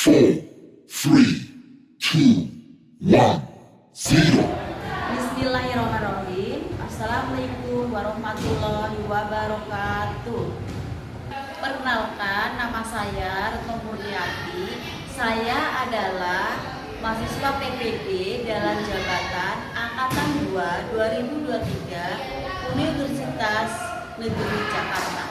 0. Bismillahirrahmanirrahim. Assalamualaikum warahmatullahi wabarakatuh. Perkenalkan, nama saya Retno Murniati. Saya adalah mahasiswa PPD Dalam Jabatan Angkatan 2 2023 Universitas Negeri Jakarta.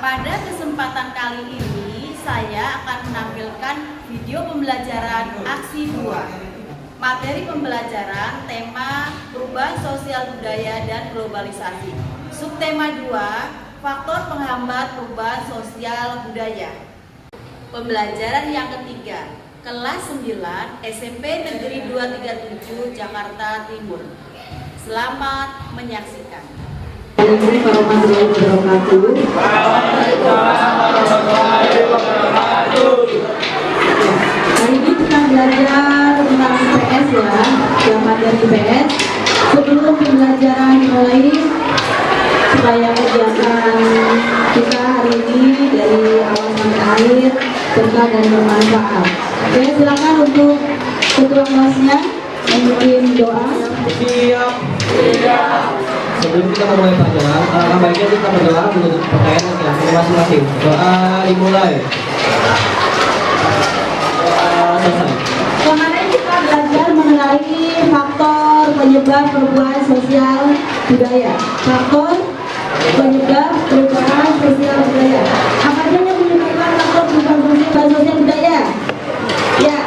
Pada kesempatan kali ini saya akan menampilkan video pembelajaran aksi 2. Materi pembelajaran tema perubahan sosial budaya dan globalisasi. Subtema 2, faktor penghambat perubahan sosial budaya. Pembelajaran yang ketiga, kelas 9 SMP Negeri 237 Jakarta Timur. Selamat menyaksikan. Assalamualaikum warahmatullahi wabarakatuh. Hari ini kita belajar tentang IPS ya, materi IPS. Sebelum pembelajaran dimulai, supaya kegiatan kita hari ini dari awal sampai akhir berkah dan bermanfaat. Oke, silakan untuk ketua kelasnya memimpin doa. Siap. Sebelum kita memulai pelajaran, alangkah baiknya kita berdoa menutup pakaian laki-laki masing-masing. Doa dimulai. Selesai. Kemarin kita belajar mengenai faktor penyebab perubahan sosial budaya. Faktor penyebab perubahan sosial budaya. Apa aja yang menyebabkan faktor perubahan sosial budaya? Ya.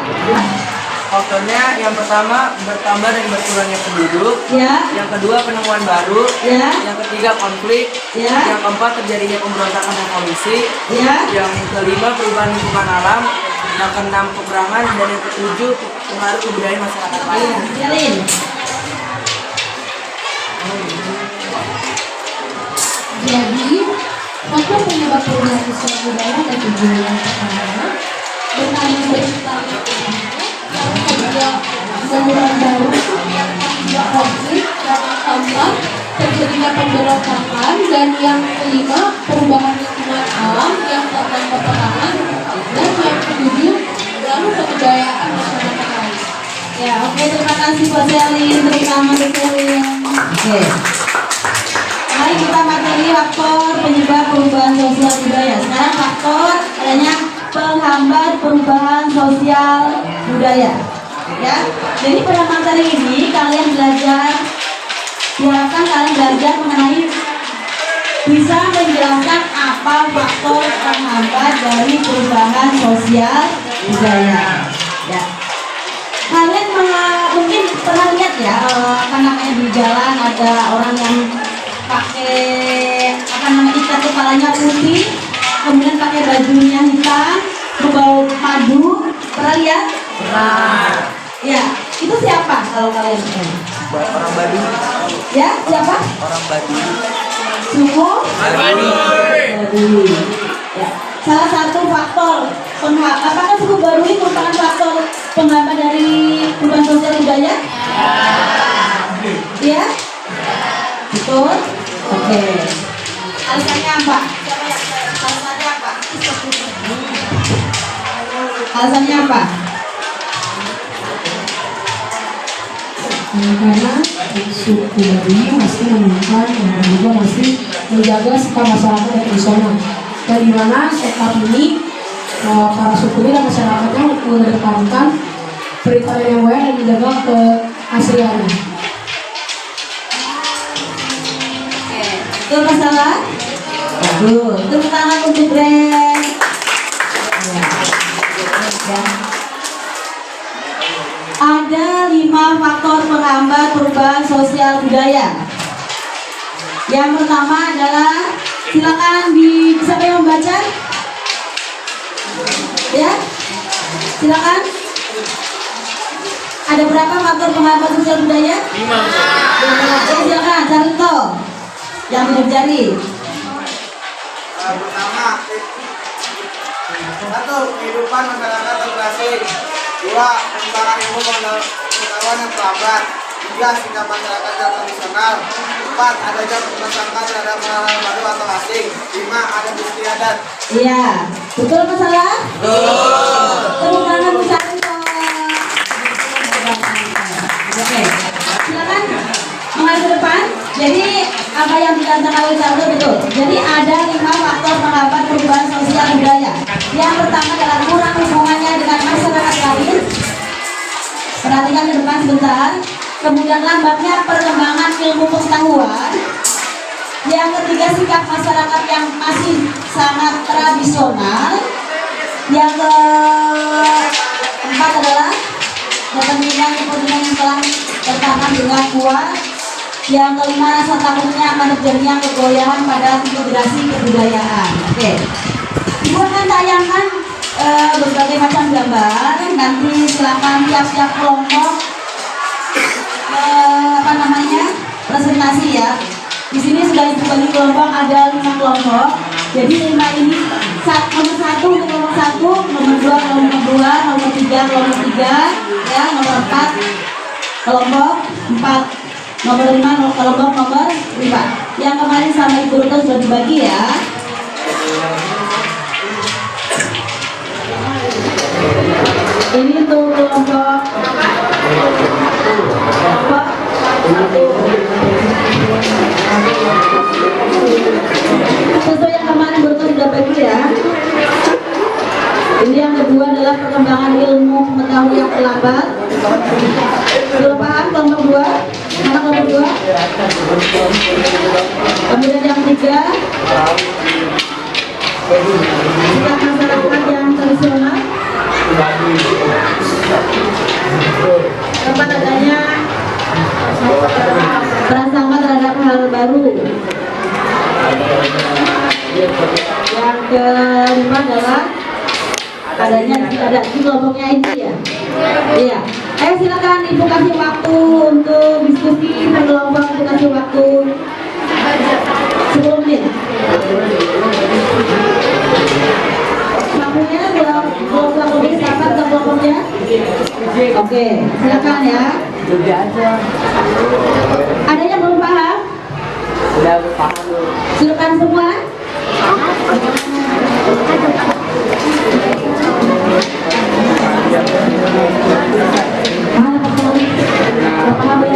Faktornya yang pertama bertambah dan berkurangnya penduduk, Ya. yang kedua penemuan baru, Ya. yang ketiga konflik, Ya. yang keempat terjadinya pemberontakan revolusi, Ya. yang kelima perubahan lingkungan alam, yang keenam peperangan, dan yang ketujuh pengaruh kebudayaan masyarakat lain. Jalin. Jadi, faktor penyebab perubahan sosial budaya ada tujuh. Yang pertama, bertambah bertambah yang kedua, penemuan baru, yang ketiga konflik, yang keempat, terjadinya pemberontakan, dan yang kelima, perubahan lingkungan alam, yang keenam peperangan, dan yang ketujuh, pengaruh kebudayaan masyarakat lain. Ya, oke, terima kasih Pak Selin, terutama Pak Selin. Oke. Mari kita materi faktor penyebab perubahan sosial budaya. Sekarang faktor adanya penghambat perubahan sosial budaya. Ya, jadi pada materi ini kalian belajar, diharapkan kalian belajar mengenai bisa menjelaskan apa faktor penghambat dari perubahan sosial budaya. Ya. Kalian mungkin pernah lihat ya, karena kayak di jalan ada orang yang pakai ikat kepalanya putih, kemudian pakai bajunya hitam, berbau madu. Pernah lihat? Pernah. Ya, itu siapa kalau kalian tahu? Orang Baduy. Ya, siapa? Orang Baduy. Suku Baduy. Ya. Salah satu faktor apakah suku Baduy merupakan faktor penghambat dari perubahan sosial budaya? Ya. Betul? Oke. Alasannya apa? Alasannya apa? Alasannya apa? Karena suku Baduy masih menemukan dan juga masih menjaga sikap masyarakat yang tradisional, dan di mana saat ini para suku ini dan masyarakatnya mengedepankan perikanan yang baik dan menjaga keasliannya. Oke. Itu masalah? Bagus. Tepuk tangan untuk Brand. Ya. Ada 5 faktor penghambat perubahan sosial budaya. Yang pertama adalah, silakan siapa yang membaca? Ya, silakan. Ada berapa faktor penghambat sosial budaya? 5. Ya, silakan, Carlito yang berjari. Pertama, satu, kehidupan masyarakat terasing. 2, pengembangan ilmu pengetahuan yang terlambat. 3, sikap masyarakat yang tradisional. 4, 4. Adanya masyarakat terhadap hal baru atau asing. 5. Ada istiadat. Iya, betul masalah? Betul. Tepuk tangan besar untuk. Oke, silakan menghadap ke depan. Jadi apa yang dikatakan oleh Sardo betul. Jadi ada 5 faktor menghambat perubahan sosial budaya. Yang pertama adalah kurang hubungannya dengan masyarakat lain. Perhatikan ke depan sebentar. Kemudian lambatnya perkembangan ilmu pengetahuan. Yang ketiga sikap masyarakat yang masih sangat tradisional. Yang keempat adalah kepentingan yang telah tertanam dengan kuat. Yang kelima rasa takutnya akan terjadinya kegoyahan pada integrasi kebudayaan. Oke, Ibu akan tayangkan berbagai macam gambar. Nanti silakan tiap-tiap kelompok presentasi ya. Di sini sudah dibagi kelompok, ada 5 kelompok. Jadi 5 ini nomor 1 untuk kelompok 1, nomor 2 kelompok 2, nomor 3 kelompok 3, ya, nomor 4 kelompok 4, nomor 5 kelompok nomor 5. Yang kemarin sama Ibu Ruto sudah dibagi ya. Ini tuh kelompok sesuai yang kemarin Burto sudah bagi ya. Ini yang kedua adalah perkembangan ilmu pengetahuan yang terlambat. Sudah paham kelompok 2? Mana kelompok 2? Kemudian yang ketiga sikap masyarakat yang tradisional. Keempat adanya prasangka terhadap hal baru. Yang kelima adalah adanya ada di kelompoknya ini ya. Iya. Ayo silakan Ibu kasih waktu untuk diskusi per kelompok. Ibu kasih waktu 10 menit. Waktunya kelompok ini silakan ke kelompoknya. Oke, silakan ya. Ada yang belum paham? Sudah paham. Silakan semua. Paham ya?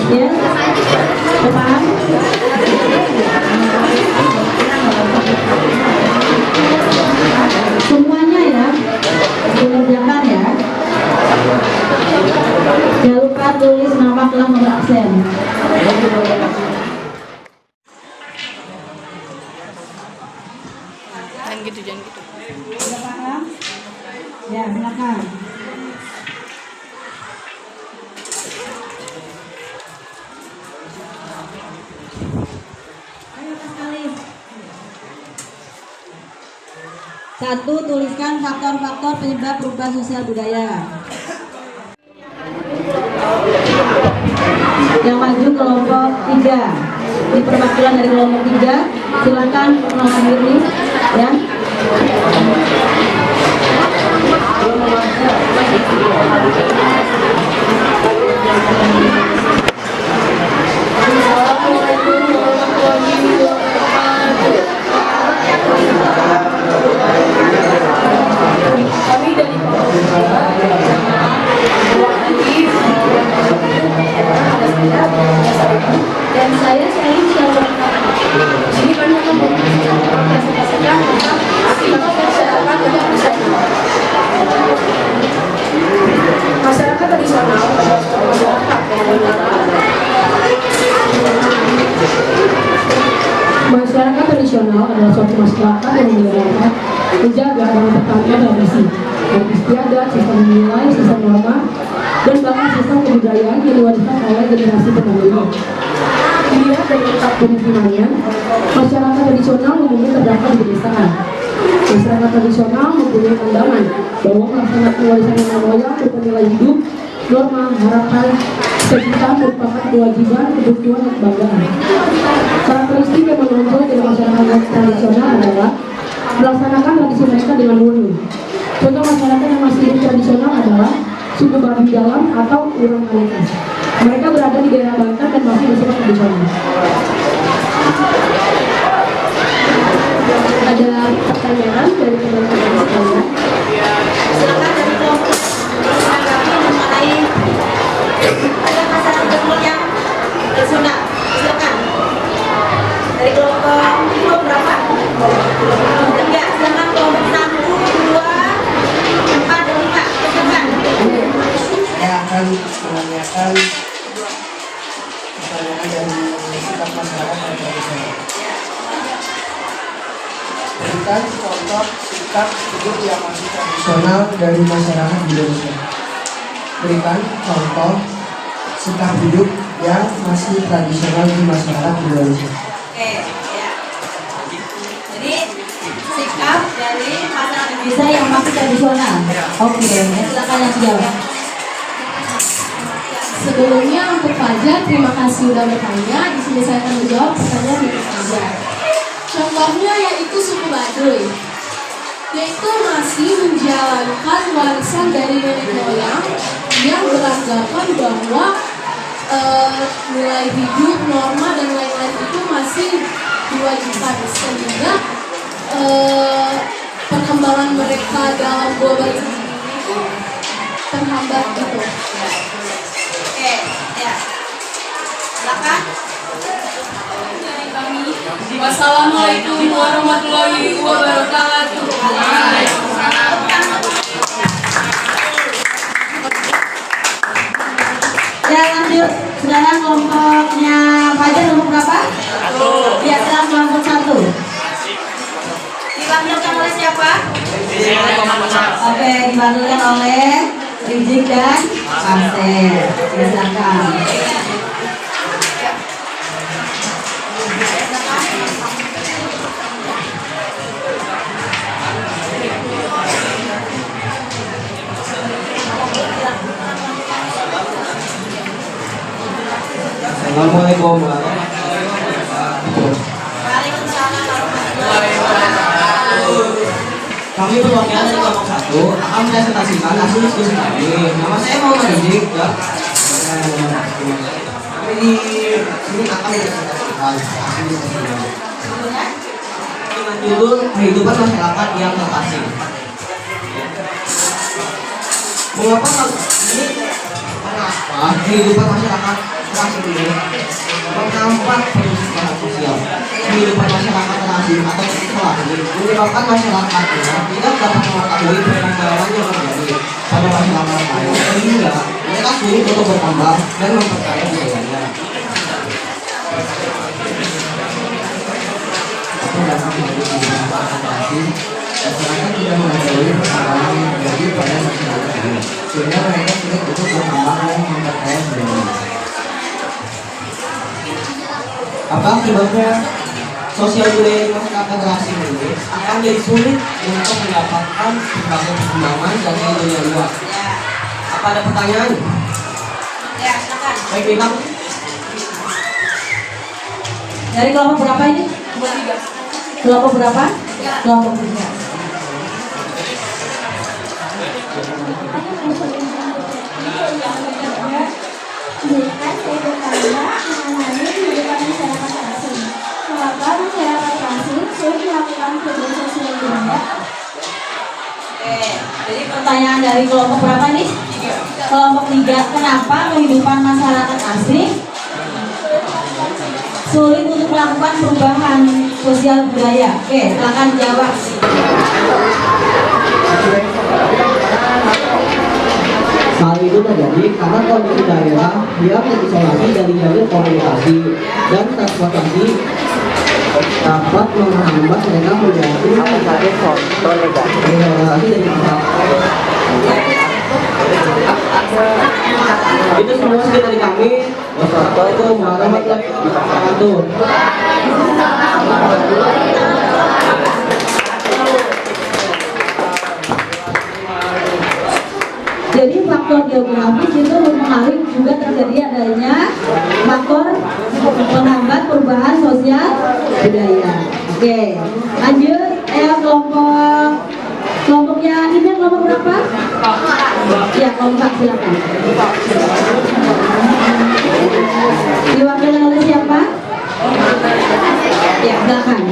Ya, paham? Semuanya ya, dikerjakan ya. Jangan lupa tulis nama kelas nomor absen. Jangan gitu, jangan gitu. Sudah paham? Ya, silakan. Satu, tuliskan faktor-faktor penyebab perubahan sosial budaya. Yang maju kelompok 3. Ini perwakilan dari kelompok 3. Silakan menghadiri ya. Kami dari dan saya selalu ini banyak masyarakat tradisional adalah suatu masyarakat yang menjaga, dan mempertahankan tradisi, istiadat, sistem nilai, sistem norma, dan bahkan sistem kebudayaan yang diwariskan oleh generasi pendahulu. Dilihat dari letak pemukimannya, masyarakat tradisional umumnya terdapat di pedesaan. Masyarakat tradisional mempunyai pandangan bahwa melaksanakan warisan nenek moyang berupa nilai hidup, norma, harapan, Kecintaan merupakan kewajiban, kebutuhan, dan kebanggaan. Karakteristik yang menonjol dari masyarakat tradisional adalah melaksanakan tradisi mereka dengan murni. Contoh masyarakat yang masih hidup tradisional adalah suku Baduy Dalam atau Urang Maleka. Mereka berada di daerah Banten dan masih bersifat tradisional. Ada pertanyaan dari teman-teman sekalian? Silakan dari kelompok menanggapi mengenai ada masalah tersebut yang tradisional. Silakan. Dari kelompok berapa? Tiga. Silakan kelompok 1, 2, 4, dan 5. Silakan. Saya akan menanyakan pertanyaan dari sikap masyarakat dan tradisional. Berikan contoh sikap hidup yang masih tradisional dari masyarakat Indonesia. Berikan contoh sikap hidup yang masih tradisional di masyarakat Indonesia. Oke, ya. Jadi sikap dari masyarakat Indonesia yang masih tradisional. Oke, silakan yang dijawab. Sebelumnya untuk Fajar, terima kasih sudah bertanya. Di sini saya akan menjawab pertanyaan dari Fajar. Contohnya yaitu suku Baduy, yaitu masih menjalankan warisan dari nenek moyang yang beranggapan bahwa nilai hidup, norma dan lain-lain itu masih diwajibkan, sehingga perkembangan mereka dalam globalisasi ini terhambat gitu. Oke, ya. Silakan. Wassalamualaikum warahmatullahi wabarakatuh. Ya lanjut, sekarang kelompoknya Fajar nomor berapa? 1. Ya, sekarang kelompok 1. Diwakilkan oleh siapa? Oke, dibantukan oleh Rizik dan Pasir. Silakan. Assalamualaikum warahmatullahi wabarakatuh. Waalaikumsalam warahmatullahi wabarakatuh. Kami perwakilan dari kelompok 1 akan presentasikan hasil diskusi kami. Nama saya Muhammad Rizik ya. Kami di sini akan mempresentasikan hasil diskusi kami dengan judul kehidupan masyarakat yang terasing. Mengapa kehidupan masyarakat terasing ini berdampak perubahan sosial? Kehidupan masyarakat terasing atau terasing menyebabkan masyarakatnya tidak dapat mengetahui perkembangan yang terjadi pada masyarakat lain, sehingga mereka sulit untuk berkembang dan memperkaya budayanya. Atau dapat menjadi kehidupan terasing, masyarakat tidak mengetahui perkembangan yang terjadi pada masyarakat lain, sehingga mereka sulit untuk berkembang dan memperkaya budayanya. Apa akibatnya? Sosial budaya di masyarakat terasing ini akan jadi sulit untuk mendapatkan berbagai perkembangan dari dunia luar. Ya. Apa ada pertanyaan? Ya, silakan. Baik, Bintang. Dari kelompok berapa ini? Kelompok berapa? Kelompok 3. Izinkan saya bertanya mengenai kehidupan masyarakat terasing. Mengapa masyarakat terasing sulit melakukan kegiatan sosial budaya? Oke, Jadi pertanyaan dari kelompok berapa nih? Kelompok 3. Kenapa kehidupan masyarakat asing sulit untuk melakukan perubahan sosial budaya? Oke, silakan jawab. Hal itu terjadi karena kondisi daerah yang terisolasi dari jalur komunikasi dan transportasi dapat menghambat mereka menjadi dari pusat. Itu semua sekian dari kami. Wassalamualaikum warahmatullahi wabarakatuh. Jadi faktor geografis itu mempengaruhi juga terjadi adanya faktor penghambat perubahan sosial budaya. Oke, lanjut. Kelompoknya ini kelompok berapa? Ya, kelompok silakan. Diwakilkan oleh siapa? Ya, silakan.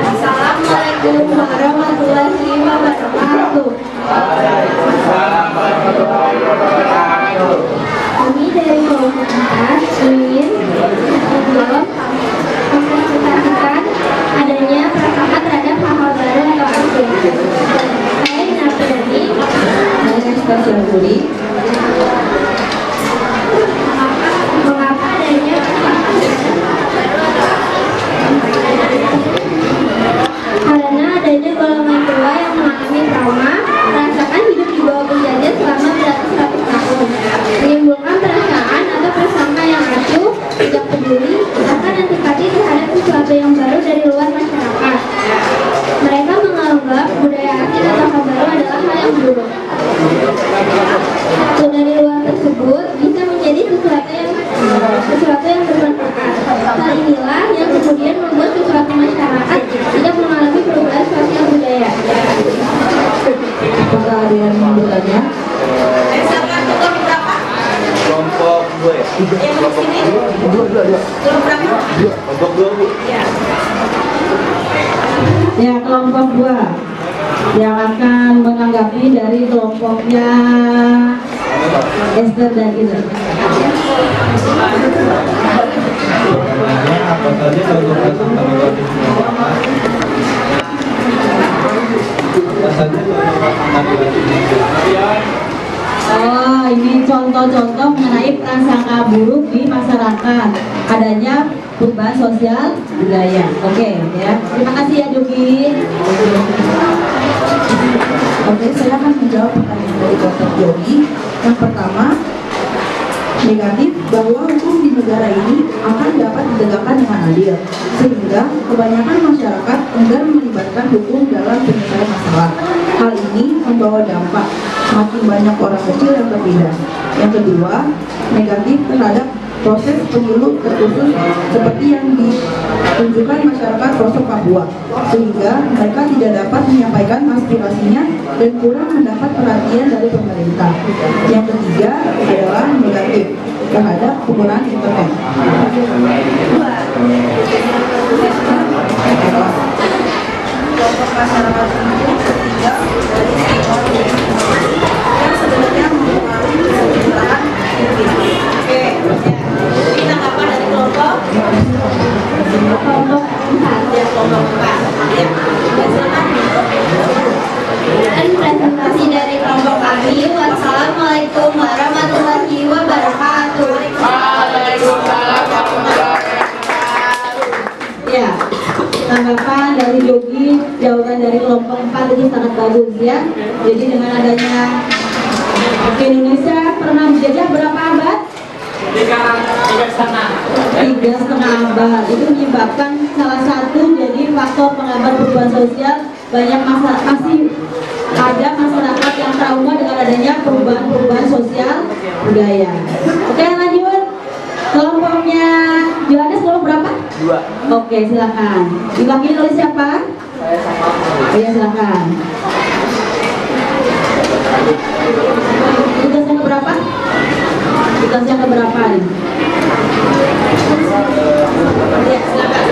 Assalamualaikum warahmatullahi wabarakatuh. Kami dari kelompok 4 ingin mempresentasikan adanya prasangka terhadap hal-hal baru atau asing. Saya Nina Perdani. Mengapa adanya karena adanya golongan tua yang mengalami trauma, merasakan hidup di bawah penjajah selama beratus-ratus tahun, menimbulkan perasaan atau prasangka yang acuh, tidak peduli, bahkan antipati terhadap sesuatu yang baru dari luar masyarakat. Mereka menganggap budaya asing atau hal baru adalah hal yang buruk. Atau dari luar tersebut bisa menjadi sesuatu yang bermanfaat. Hal inilah yang kemudian membuat sesuatu masyarakat tidak mengalami perubahan sosial budaya. Apakah ada yang bertanya? Kelompok 2 ya? Kelompok 2. Ya, kelompok 2 yang akan menanggapi dari kelompoknya Esther dan Ida. Apa saja contoh prasangka negatif? Apa saja contoh prasangka negatif? Oh, ini contoh-contoh mengenai prasangka buruk di masyarakat, adanya perubahan sosial budaya. Oke, ya. Terima kasih ya, Jogi. Oke, saya akan menjawab pertanyaan dari Dr. Yogi. Yang pertama, negatif bahwa hukum di negara ini akan dapat ditegakkan dengan adil, sehingga kebanyakan masyarakat enggan melibatkan hukum dalam penyelesaian masalah. Hal ini membawa dampak semakin banyak orang kecil yang berpindah. Yang kedua, negatif terhadap proses pemilu terkhusus seperti yang ditunjukkan masyarakat pelosok Papua, sehingga mereka tidak dapat menyampaikan aspirasinya dan kurang mendapat perhatian dari pemerintah. Yang ketiga adalah negatif terhadap penggunaan internet. Kelompok masyarakat ini ketiga dari yang sebenarnya mempengaruhi pemerintahan. Oke, ya. Ini tanggapan dari kelompok 4. Ya, kelompok 4. Ya. Silakan. Dan presentasi dari kelompok kami. Wassalamualaikum warahmatullahi wabarakatuh. Ya, tanggapan dari Yogi, jawaban dari kelompok 4 itu sangat bagus ya. Jadi dengan adanya Indonesia pernah dijajah berapa abad? 3,5 abad. Itu menyebabkan salah satu jadi faktor penghambat perubahan sosial. Banyak masih ada masyarakat yang trauma dengan adanya perubahan sosial budaya. Oke, lanjut. Kelompoknya Johannes kelompok berapa? 2. Oke, silakan. Diwakili oleh siapa? Saya sama. Iya, silakan. Tugas yang keberapa? Tugas yang keberapa nih? Iya, silakan.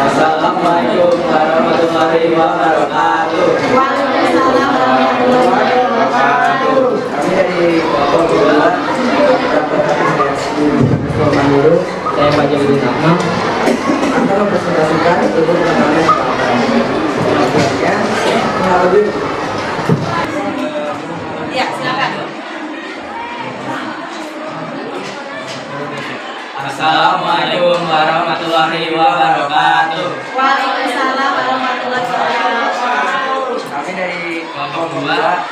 Assalamualaikum warahmatullahi wabarakatuh. Waalaikumsalam warahmatullahi wabarakatuh. Kami dari kelompok 2 Mandiri. Saya Pak Jabudin Akmal. Akan mempresentasikan ilmu pengetahuan selanjutnya melalui Iya, silakan. Assalamualaikum warahmatullahi wabarakatuh. Waalaikumsalam warahmatullahi wabarakatuh. Kami dari kelompok 2 kedua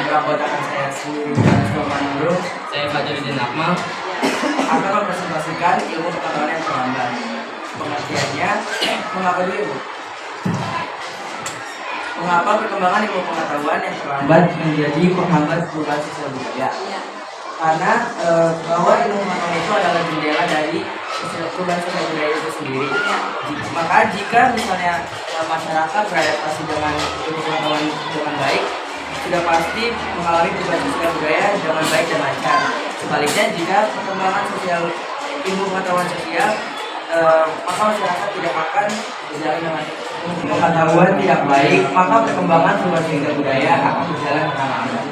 beranggotakan saya Sulaiman Nurul, saya Fajaruddin Akmal akan mempresentasikan ilmu pengetahuan yang terlambat. Pengertiannya, mengapa dulu Ibu? Mengapa perkembangan ilmu pengetahuan yang terlambat menjadi penghambat perubahan sosial budaya? Karena bahwa ilmu pengetahuan itu adalah jendela dari perubahan sosial budaya itu sendiri. Maka jika misalnya masyarakat beradaptasi dengan ilmu pengetahuan dengan baik, sudah pasti mengalami perubahan sosial budaya dengan baik dan lancar. Sebaliknya, jika perkembangan sosial ilmu pengetahuan sosial, maka masyarakat tidak akan berjalan dengan pengetahuan tidak baik, maka perkembangan perubahan sosial budaya akan berjalan dengan lambat.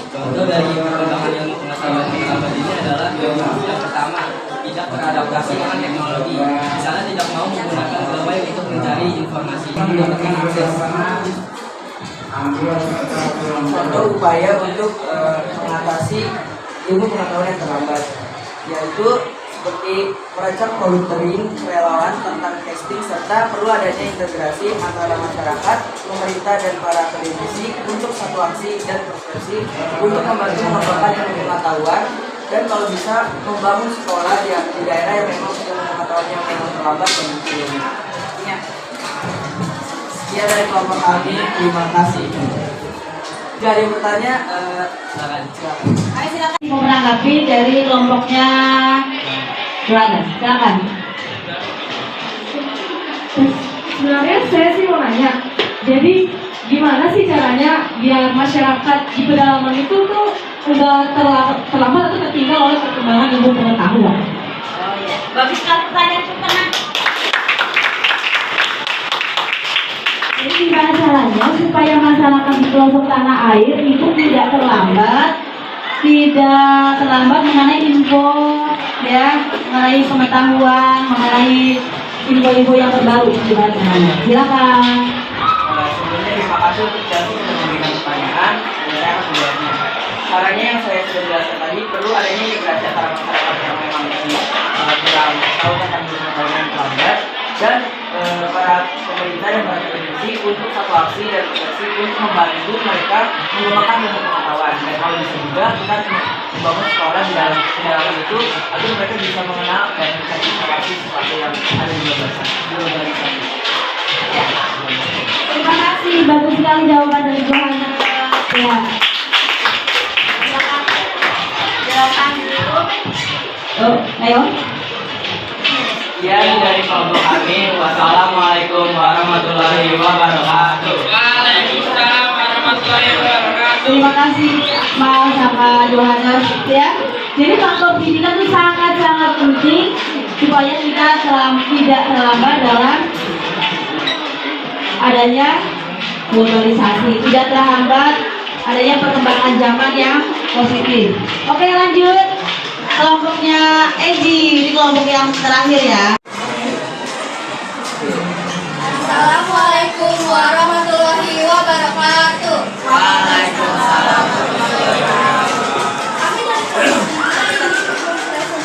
Contoh dari perkembangan ilmu pengetahuan terlambat ini adalah yang pertama, tidak beradaptasi dengan teknologi. Misalnya tidak mau menggunakan gawai untuk mencari informasi, mendapatkan akses. Contoh upaya untuk mengatasi ilmu pengetahuan yang terlambat, yaitu seperti merancang monitoring relawan tentang testing, serta perlu adanya integrasi antara masyarakat, pemerintah, dan para akademisi untuk satu aksi dan profesi untuk membantu mengembangkan ilmu pengetahuan, dan kalau bisa membangun sekolah di daerah yang memang ilmu pengetahuan yang memang terlambat dan ilmu. Sekian dari kelompok kami, terima kasih. Jika ada yang bertanya, silakan. Ayo silakan mau menanggapi dari kelompoknya Joanna, silakan. Sebenarnya saya sih mau nanya, jadi gimana sih caranya biar masyarakat di pedalaman itu tuh udah terlambat atau tertinggal oleh perkembangan ilmu pengetahuan? Bagus sekali pertanyaan tenang. Jadi gimana caranya supaya masyarakat di pelosok tanah air itu tidak terlambat mengenai info, ya, mengenai pengetahuan, mengenai info-info yang terbaru. Gimana caranya? Silakan. Sebelumnya terima kasih untuk Chelsea untuk memberikan pertanyaan, dan saya akan menjawabnya. Caranya yang saya sudah jelaskan tadi, perlu adanya integrasi antara masyarakat yang memang kurang tahu tentang ilmu pengetahuan yang terlambat, dan para pemerintah dan para akademisi untuk satu aksi dan profesi untuk membantu mereka mengembangkan ilmu pengetahuan. Dan kalau bisa juga kita membangun sekolah di dalam itu agar mereka bisa mengenal dan mencari informasi seperti yang ada di globalisasi. Terima kasih, bagus sekali jawaban dari Johanna. Ya. Silakan. Ayo. Sekian dari kelompok kami. Wassalamualaikum warahmatullahi wabarakatuh. Waalaikumsalam warahmatullahi wabarakatuh. Terima kasih Mas sama Johannes ya. Jadi faktor pendidikan itu sangat-sangat penting supaya kita tidak terlambat dalam adanya globalisasi, tidak terhambat adanya perkembangan zaman yang positif. Oke, lanjut kelompoknya Egi, di kelompok yang terakhir ya. Assalamualaikum warahmatullahi wabarakatuh. Waalaikumsalam. Kami dari mempresentasikan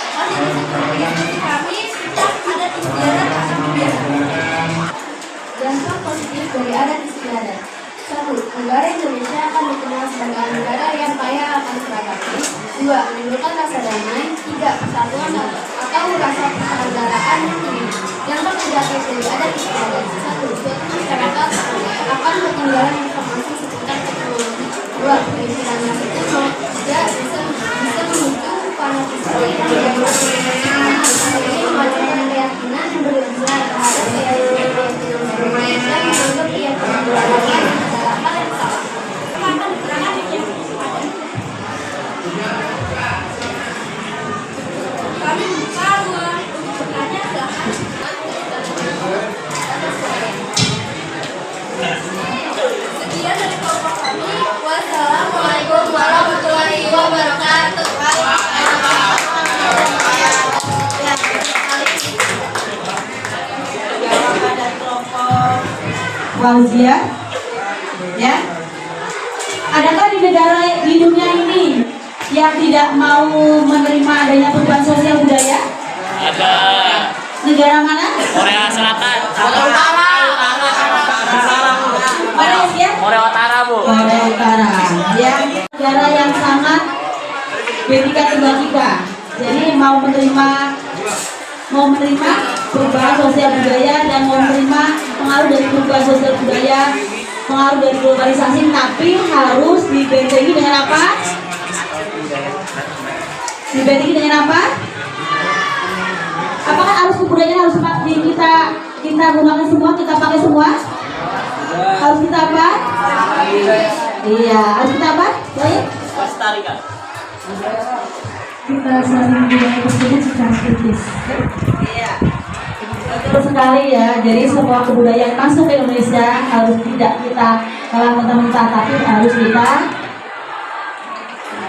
hasil kami tentang adat istiadat atau kebiasaan. Dampak positif dari adat istiadat. 1. Negara Indonesia akan dikenal sebagai negara yang kaya akan keragaman. 2. Menimbulkan rasa damai. 3. Persatuan atau rasa persaudaraan yang tinggi. Dampak negatif dari adat istiadat. 1. Suatu masyarakat akan ketinggalan informasi seputar teknologi. 2. Pemikiran masih kuno. 3. Bisa memicu fanatisme yang ini memancarkan keyakinan yang berlebihan terhadap keyakinan Indonesia menganggap keyakinan beragama adalah hal yang salah. Akan keterangan yang kami buka ruang untuk bertanya, silahkan. Sekian dari kelompok kami. Wassalamualaikum warahmatullahi wabarakatuh. Jawaban dari kelompok Fauzia, ya. Adakah di negara di dunia ini yang tidak mau menerima adanya perubahan sosial budaya? Ada. Negara mana? Korea Selatan. Korea Utara. Mana ya? Korea Utara, Bu. Korea Utara. Ya, negara yang sangat berbeda dengan kita. Jadi mau menerima perubahan sosial budaya dan mau menerima pengaruh dari perubahan sosial budaya, pengaruh dari globalisasi, tapi harus dibentengi dengan apa? Dibentengi dengan apa? Apakah arus kebudayaan harus kita gunakan semua, kita pakai semua? Harus kita apa? Iya, harus kita apa? Baik. Lestarikan. Kita saling budaya tersebut secara kritis. Iya. Betul sekali ya. Jadi semua kebudayaan masuk ke Indonesia harus tidak kita kalah mentah-mentah, tapi harus kita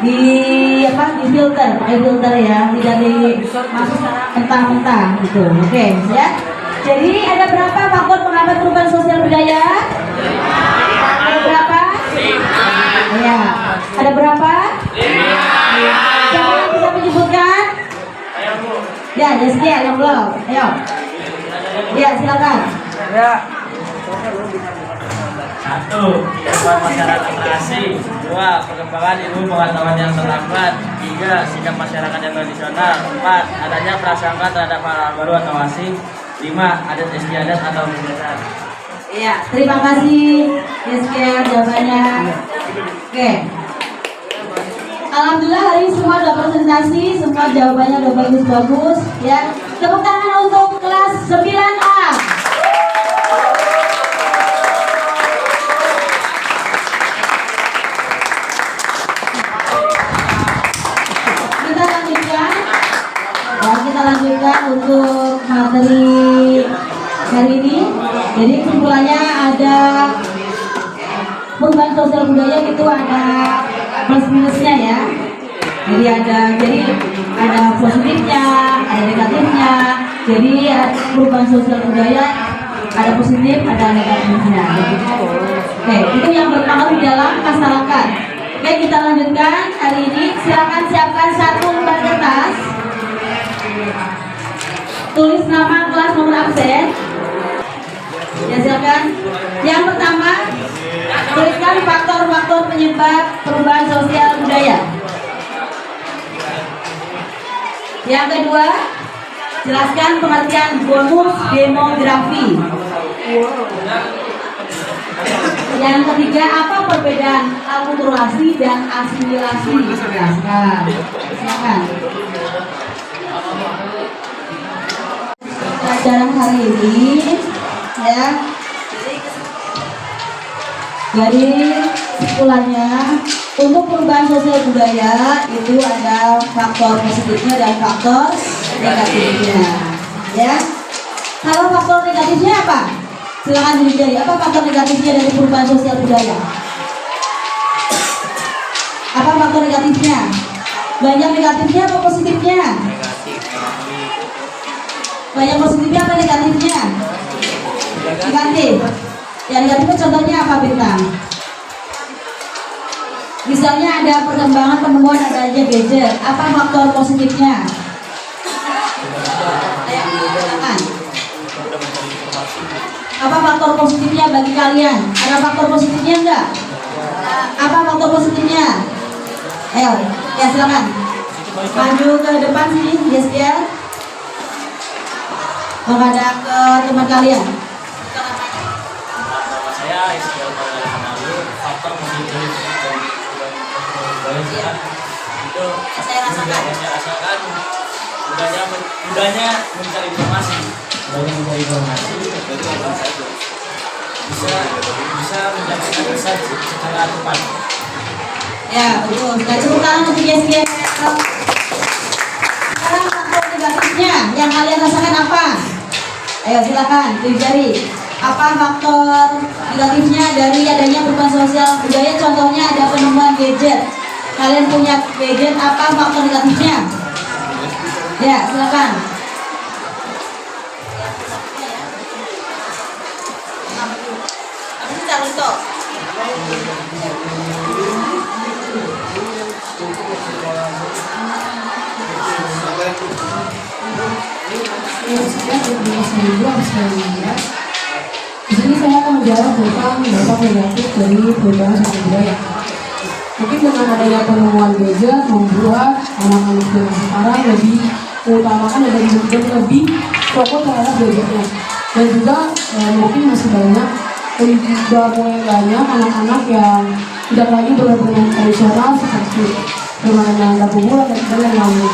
difilter, pakai filter ya, tidak masuk mentah-mentah gitu. Oke, ya. Jadi ada berapa faktor penghambat perubahan sosial budaya? Ada berapa? 5. Ya. Ada berapa? 5. Siapa yang bisa menyebutkan? Ya, Deskia yang belum. Ayo. Ya, silakan. Ya. 1. Kehidupan masyarakat terasing. 2. Perkembangan ilmu pengetahuan yang terlambat. 3. Sikap masyarakat yang tradisional. 4. Adanya prasangka terhadap hal baru atau asing. 5. Adat istiadat atau kebiasaan. Iya, terima kasih Deskia jawabannya. Oke. Alhamdulillah hari ini semua udah presentasi, semua jawabannya udah bagus-bagus ya. Tepuk tangan untuk kelas 9A. Kita lanjutkan untuk materi hari ini. Jadi kesimpulannya ada perubahan sosial budaya itu ada plus minusnya ya. Jadi ada positifnya, ada negatifnya. Jadi perubahan sosial budaya ada positif, ada negatifnya. Oke, itu yang berpengaruh di dalam masyarakat. Oke, kita lanjutkan hari ini. Silakan siapkan 1 lembar kertas. Tulis nama, kelas, nomor absen. Ya, silakan. Yang pertama, tuliskan faktor-faktor penyebab perubahan sosial budaya. Yang kedua, jelaskan pengertian bonus demografi. Yang ketiga, apa perbedaan akulturasi dan asimilasi? Jelaskan. Silakan. Pelajaran hari ini ya, jadi kesimpulannya untuk perubahan sosial budaya itu ada faktor positifnya dan faktor negatifnya ya. Kalau faktor negatifnya apa? Silakan dicari, apa faktor negatifnya dari perubahan sosial budaya? Apa faktor negatifnya? Banyak negatifnya atau positifnya? Banyak positifnya apa negatifnya? Negatif. Yang negatifnya contohnya apa, Bintang? Misalnya ada perkembangan penemuan adanya gadget. Apa faktor positifnya? Ayo, silakan. Apa faktor positifnya bagi kalian? Ada faktor positifnya enggak? Apa faktor positifnya? Ayo, ya silakan. Maju ke depan sini, yes ya. Menghadap ke teman kalian. Nama saya Ismail Maulana. Faktor positif itu Saya rasakan. mudahnya mencari informasi. Bisa menyampaikan pesan secara cepat. Ya, betul. Kita tepuk tangan untuk yes ya. Sekarang faktor negatifnya yang kalian rasakan apa? Ayo silakan dicari. Apa faktor negatifnya dari adanya perubahan sosial budaya? Contohnya ada penemuan gadget. Kalian punya gadget, apa faktor negatifnya? Ya, silakan. yang sekian terima kasih. Di sini saya akan menjawab tentang dampak negatif dari perubahan sosial budaya. Mungkin dengan adanya penemuan gadget membuat anak-anak zaman sekarang lebih mengutamakan dan lebih fokus terhadap gadgetnya. Dan juga mungkin masih banyak anak-anak yang tidak lagi bermain tradisional seperti permainan dapur bola dan lain-lain.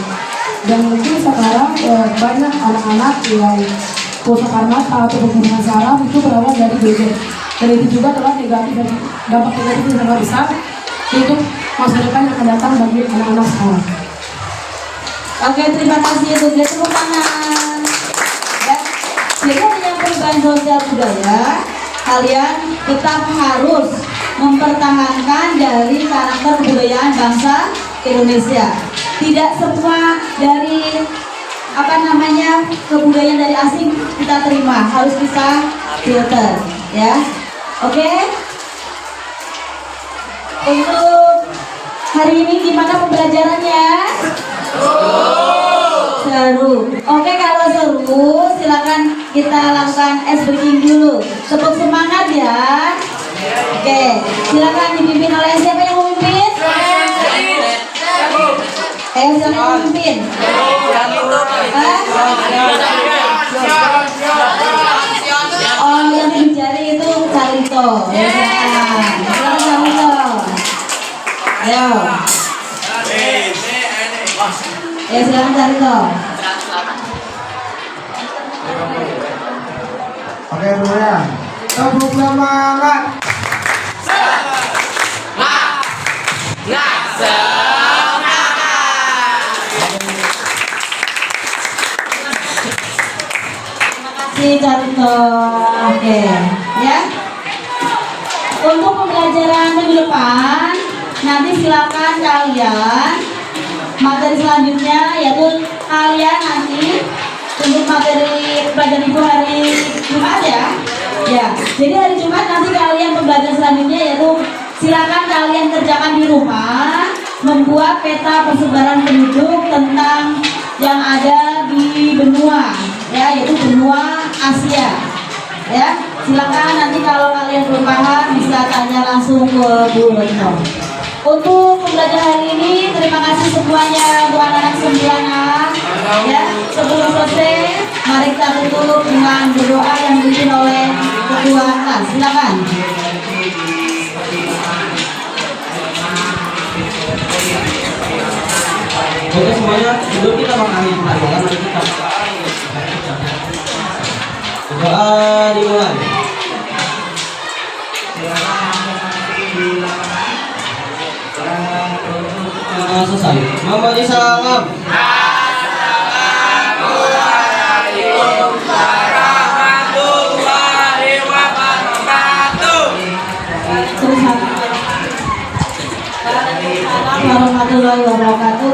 Dan mungkin sekarang banyak anak-anak yang kerusakan mata atau penggunaan saraf itu berawal dari gadget. Dan itu juga telah dampak negatif yang sangat besar untuk masa depan yang akan datang bagi anak-anak sekarang. Oke, terima kasih untuk tepuk tangan. Dan jadi dengan perubahan sosial budaya, kalian tetap harus mempertahankan dari karakter kebudayaan bangsa Indonesia. Tidak semua dari kebudayaan dari asing kita terima, harus kita filter, ya. Oke? Untuk hari ini gimana pembelajarannya? Seru. Oke, kalau seru silakan kita lakukan ice breaking dulu. Tepuk semangat ya. Oke, silakan dipimpin oleh siapa yang memimpin? Siapa yang memimpin? Oh, yang dicari itu Carlito. Ya, silakan Carlito. Ayo. Ya, silakan Carlito. Oke, bro ya. Tepuk semangat. Carlito. Oke, ya. Untuk pembelajaran minggu depan, nanti silakan kalian materi selanjutnya yaitu kalian nanti untuk materi pelajaran ibu hari Jumat ya. Ya, jadi hari Jumat nanti kalian pembelajaran selanjutnya yaitu silakan kalian kerjakan di rumah membuat peta persebaran penduduk tentang yang ada di benua, ya, yaitu benua Asia, ya. Silakan nanti kalau kalian belum paham bisa tanya langsung ke Bu Retno. Untuk pembelajaran hari ini terima kasih semuanya untuk anak-anak sembilanan, ya. Sebelum selesai mari kita tutup dengan berdoa yang dipimpin oleh Ketua kelas. Silakan. Oke semuanya, sebelum kita mengakhiri pelajaran, mari kita doa dimulai. Selesai. Memberi salam. Assalamualaikum warahmatullahi wabarakatuh. Waalaikumsalam warahmatullahi wabarakatuh.